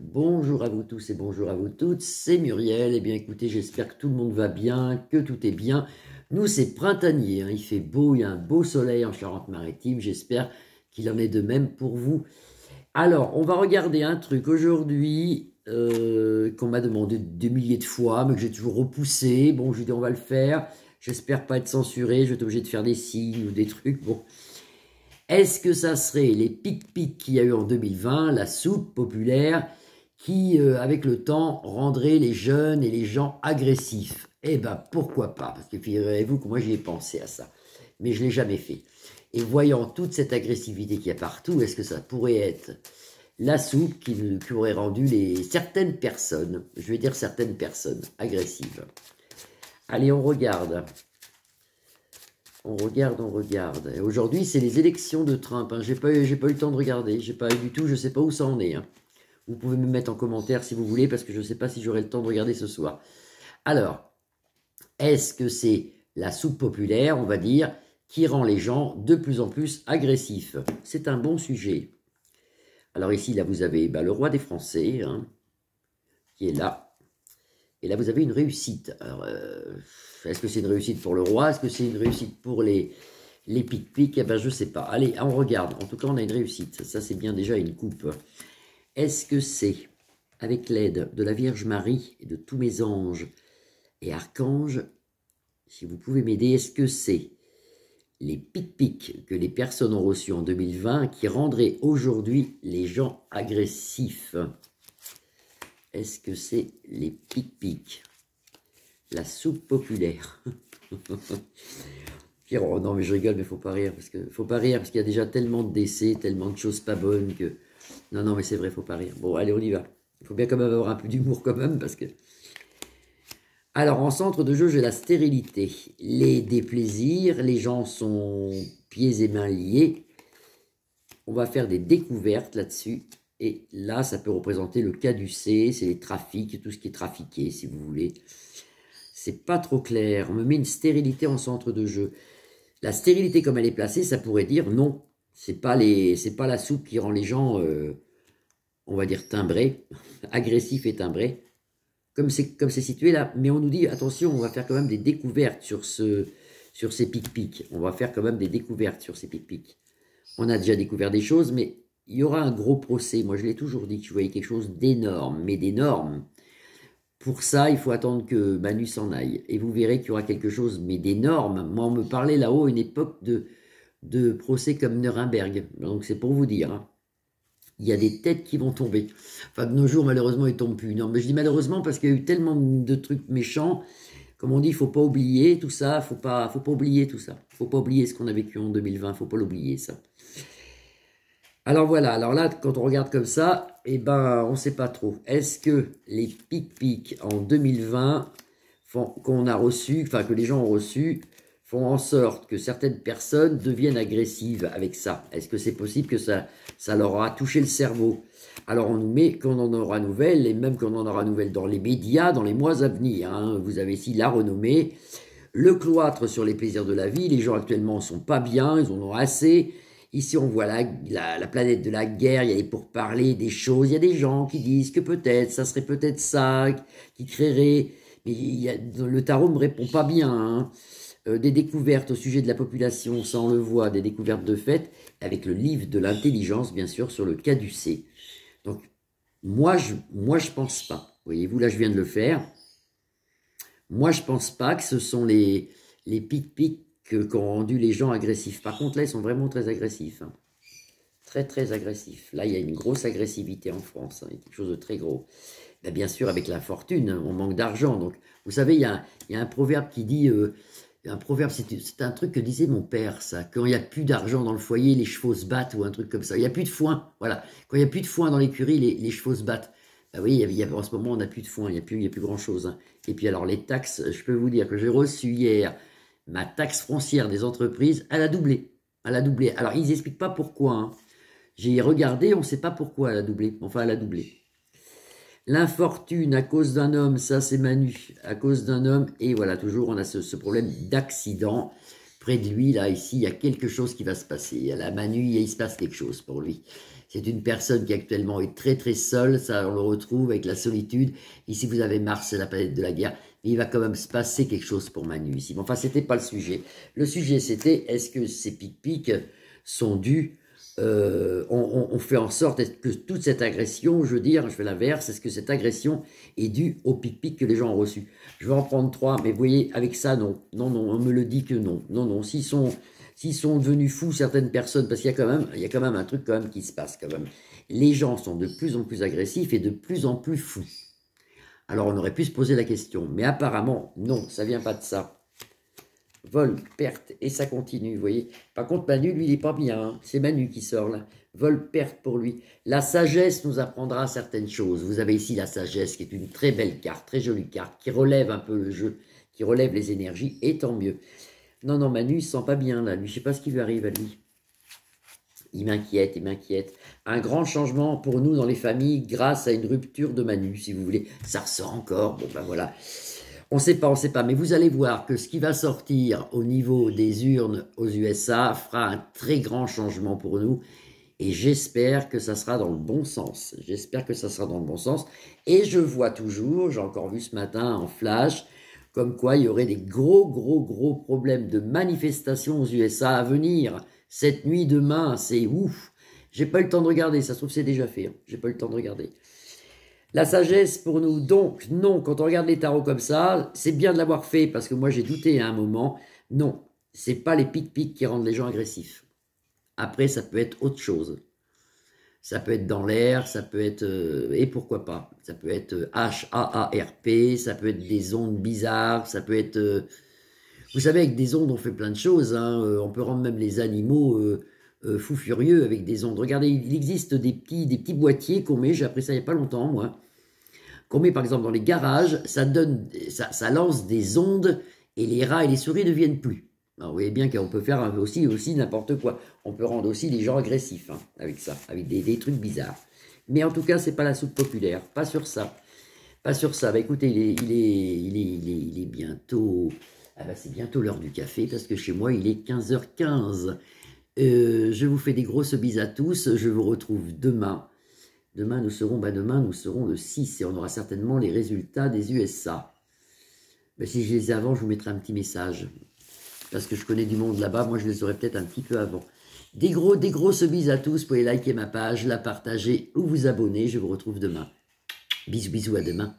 Bonjour à vous tous et bonjour à vous toutes, c'est Muriel. Eh bien écoutez, j'espère que tout le monde va bien, que tout est bien. Nous, c'est printanier, hein. Il fait beau, il y a un beau soleil en Charente-Maritime. J'espère qu'il en est de même pour vous. Alors, on va regarder un truc aujourd'hui qu'on m'a demandé des milliers de fois, mais que j'ai toujours repoussé. Bon, je dis on va le faire. J'espère pas être censuré, je vais être obligé de faire des signes ou des trucs. Bon, est-ce que ça serait les pic-pic qu'il y a eu en 2020, la soupe populaire, qui, avec le temps, rendrait les jeunes et les gens agressifs? Eh ben, pourquoi pas? Parce que figurez-vous que moi, j'y ai pensé à ça. Mais je ne l'ai jamais fait. Et voyant toute cette agressivité qu'il y a partout, est-ce que ça pourrait être la soupe qui aurait rendu certaines personnes, je vais dire certaines personnes, agressives? Allez, on regarde. On regarde, on regarde. Aujourd'hui, c'est les élections de Trump, hein. J'ai pas eu le temps de regarder. J'ai pas eu du tout. Je sais pas où ça en est, hein. Vous pouvez me mettre en commentaire si vous voulez, parce que je ne sais pas si j'aurai le temps de regarder ce soir. Alors, est-ce que c'est la soupe populaire, on va dire, qui rend les gens de plus en plus agressifs? C'est un bon sujet. Alors ici, là, vous avez le roi des Français, hein, qui est là. Et là, vous avez une réussite. Alors, est-ce que c'est une réussite pour le roi? Est-ce que c'est une réussite pour les pic-pic? Eh ben, je ne sais pas. Allez, on regarde. En tout cas, on a une réussite. Ça, c'est bien déjà une coupe. Est-ce que c'est, avec l'aide de la Vierge Marie et de tous mes anges et archanges, si vous pouvez m'aider, est-ce que c'est les pic-pic que les personnes ont reçus en 2020 qui rendraient aujourd'hui les gens agressifs? Est-ce que c'est les pic-pic? La soupe populaire. Oh non, mais je rigole, mais faut pas rire, parce qu'il y a déjà tellement de décès, tellement de choses pas bonnes que... Non, non, mais c'est vrai, faut pas rire. Bon, allez, on y va. Il faut bien quand même avoir un peu d'humour quand même, parce que... Alors, en centre de jeu, j'ai la stérilité. Les déplaisirs, les gens sont pieds et mains liés. On va faire des découvertes là-dessus. Et là, ça peut représenter le caducée, c'est les trafics, tout ce qui est trafiqué, si vous voulez. C'est pas trop clair. On me met une stérilité en centre de jeu. La stérilité, comme elle est placée, ça pourrait dire non. C'est pas la soupe qui rend les gens, on va dire, timbrés, agressifs et timbrés, comme c'est situé là. Mais on nous dit, attention, on va faire quand même des découvertes sur ces pic-pic. On va faire quand même des découvertes sur ces pic-pic. On a déjà découvert des choses, mais il y aura un gros procès. Moi, je l'ai toujours dit que je voyais quelque chose d'énorme, mais d'énorme. Pour ça, il faut attendre que Manu s'en aille. Et vous verrez qu'il y aura quelque chose, mais d'énorme. Moi, on me parlait là-haut à une époque de procès comme Nuremberg. Donc, c'est pour vous dire, hein. Il y a des têtes qui vont tomber. Enfin, de nos jours, malheureusement, ils ne tombent plus. Non, mais je dis malheureusement parce qu'il y a eu tellement de trucs méchants. Comme on dit, il ne faut pas oublier tout ça. Faut pas oublier tout ça. Il ne faut pas oublier ce qu'on a vécu en 2020. Il ne faut pas l'oublier, ça. Alors voilà, alors là, quand on regarde comme ça, eh ben, on ne sait pas trop. Est-ce que les pic-pic en 2020 qu'on a reçus, enfin que les gens ont reçus, font en sorte que certaines personnes deviennent agressives avec ça? Est-ce que c'est possible que ça leur aura touché le cerveau? Alors on nous met qu'on en aura nouvelle, et même qu'on en aura nouvelle dans les médias, dans les mois à venir, hein. Vous avez ici la renommée, le cloître sur les plaisirs de la vie. Les gens actuellement ne sont pas bien, ils en ont assez. Ici, on voit la planète de la guerre, il y a des pourparlers, des choses. Il y a des gens qui disent que peut-être, ça serait peut-être ça qui créerait. Mais le tarot ne me répond pas bien, hein. Des découvertes au sujet de la population, ça on le voit, des découvertes de fait, avec le livre de l'intelligence, bien sûr, sur le caducée. Donc, moi, je pense pas. Voyez-vous, là, je viens de le faire. Moi, je pense pas que ce sont les pic-pic qu'ont rendu les gens agressifs. Par contre, là, ils sont vraiment très agressifs, hein. Très, très agressifs. Là, il y a une grosse agressivité en France, hein. Il y a quelque chose de très gros. Ben, bien sûr, avec la fortune, on manque d'argent. Donc, vous savez, il y a un proverbe qui dit... un proverbe, c'est un truc que disait mon père, ça. Quand il n'y a plus d'argent dans le foyer, les chevaux se battent, ou un truc comme ça. Il n'y a plus de foin, voilà. Quand il n'y a plus de foin dans l'écurie, les chevaux se battent. Ben oui, en ce moment, on n'a plus de foin, il n'y a plus grand-chose, hein. Et puis alors, les taxes, je peux vous dire que j'ai reçu hier ma taxe foncière des entreprises, elle a doublé. Elle a doublé. Alors, ils n'expliquent pas pourquoi, hein. J'ai regardé, on ne sait pas pourquoi elle a doublé. Enfin, elle a doublé. L'infortune à cause d'un homme, ça c'est Manu, à cause d'un homme. Et voilà, toujours on a ce problème d'accident. Près de lui, là, ici, il y a quelque chose qui va se passer. À la Manu, il se passe quelque chose pour lui. C'est une personne qui actuellement est très très seule, ça on le retrouve avec la solitude. Ici vous avez Mars, c'est la planète de la guerre. Mais il va quand même se passer quelque chose pour Manu ici. Bon, enfin, c'était pas le sujet. Le sujet c'était, est-ce que ces pic-pics sont dus, on fait en sorte que toute cette agression, je veux dire, je fais l'inverse, est-ce que cette agression est due aux pic-pics que les gens ont reçus? Je vais en prendre 3, mais vous voyez, avec ça, non. Non, non, on me le dit que non. Non, non, s'ils sont devenus fous, certaines personnes, parce qu'il y a quand même un truc quand même qui se passe quand même. Les gens sont de plus en plus agressifs et de plus en plus fous. Alors on aurait pu se poser la question, mais apparemment, non, ça vient pas de ça. Vol, perte, et ça continue, vous voyez. Par contre, Manu, lui, il n'est pas bien. Hein. C'est Manu qui sort là. Vol, perte pour lui. La sagesse nous apprendra certaines choses. Vous avez ici la sagesse, qui est une très belle carte, très jolie carte, qui relève un peu le jeu, qui relève les énergies, et tant mieux. Non, non, Manu, il se sent pas bien là. Lui, je sais pas ce qui lui arrive à lui. Il m'inquiète, il m'inquiète. Un grand changement pour nous dans les familles grâce à une rupture de Manu, si vous voulez. Ça ressort encore. Bon, ben voilà. On ne sait pas, mais vous allez voir que ce qui va sortir au niveau des urnes aux USA fera un très grand changement pour nous. Et j'espère que ça sera dans le bon sens. J'espère que ça sera dans le bon sens. Et je vois toujours, j'ai encore vu ce matin en flash, comme quoi il y aurait des gros problèmes de manifestations aux USA à venir. Cette nuit, demain, c'est ouf. J'ai pas eu le temps de regarder, ça se trouve c'est déjà fait. Hein. J'ai pas eu le temps de regarder. La sagesse pour nous, donc, non, quand on regarde les tarots comme ça, c'est bien de l'avoir fait, parce que moi j'ai douté à un moment. Non, c'est pas les pic-pics qui rendent les gens agressifs. Après, ça peut être autre chose. Ça peut être dans l'air, ça peut être, et pourquoi pas, ça peut être HAARP, ça peut être des ondes bizarres, ça peut être, vous savez, avec des ondes on fait plein de choses, hein, on peut rendre même les animaux fous furieux avec des ondes. Regardez, il existe des petits boîtiers qu'on met, j'ai appris ça il n'y a pas longtemps moi, qu'on met par exemple dans les garages, ça lance des ondes et les rats et les souris ne viennent plus. Alors, vous voyez bien qu'on peut faire aussi n'importe quoi. On peut rendre aussi les gens agressifs hein, avec ça, avec des trucs bizarres. Mais en tout cas, c'est pas la soupe populaire, pas sur ça. Pas sur ça. Bah, écoutez, il est bientôt... Ah bah, c'est bientôt l'heure du café, parce que chez moi, il est 15h15. Je vous fais des grosses bises à tous. Je vous retrouve demain. Demain, nous serons le 6 et on aura certainement les résultats des USA. Mais si je les ai avant, je vous mettrai un petit message. Parce que je connais du monde là-bas, moi je les aurai peut-être un petit peu avant. Des grosses bises à tous. Vous pouvez liker ma page, la partager ou vous abonner. Je vous retrouve demain. Bisous, bisous, à demain.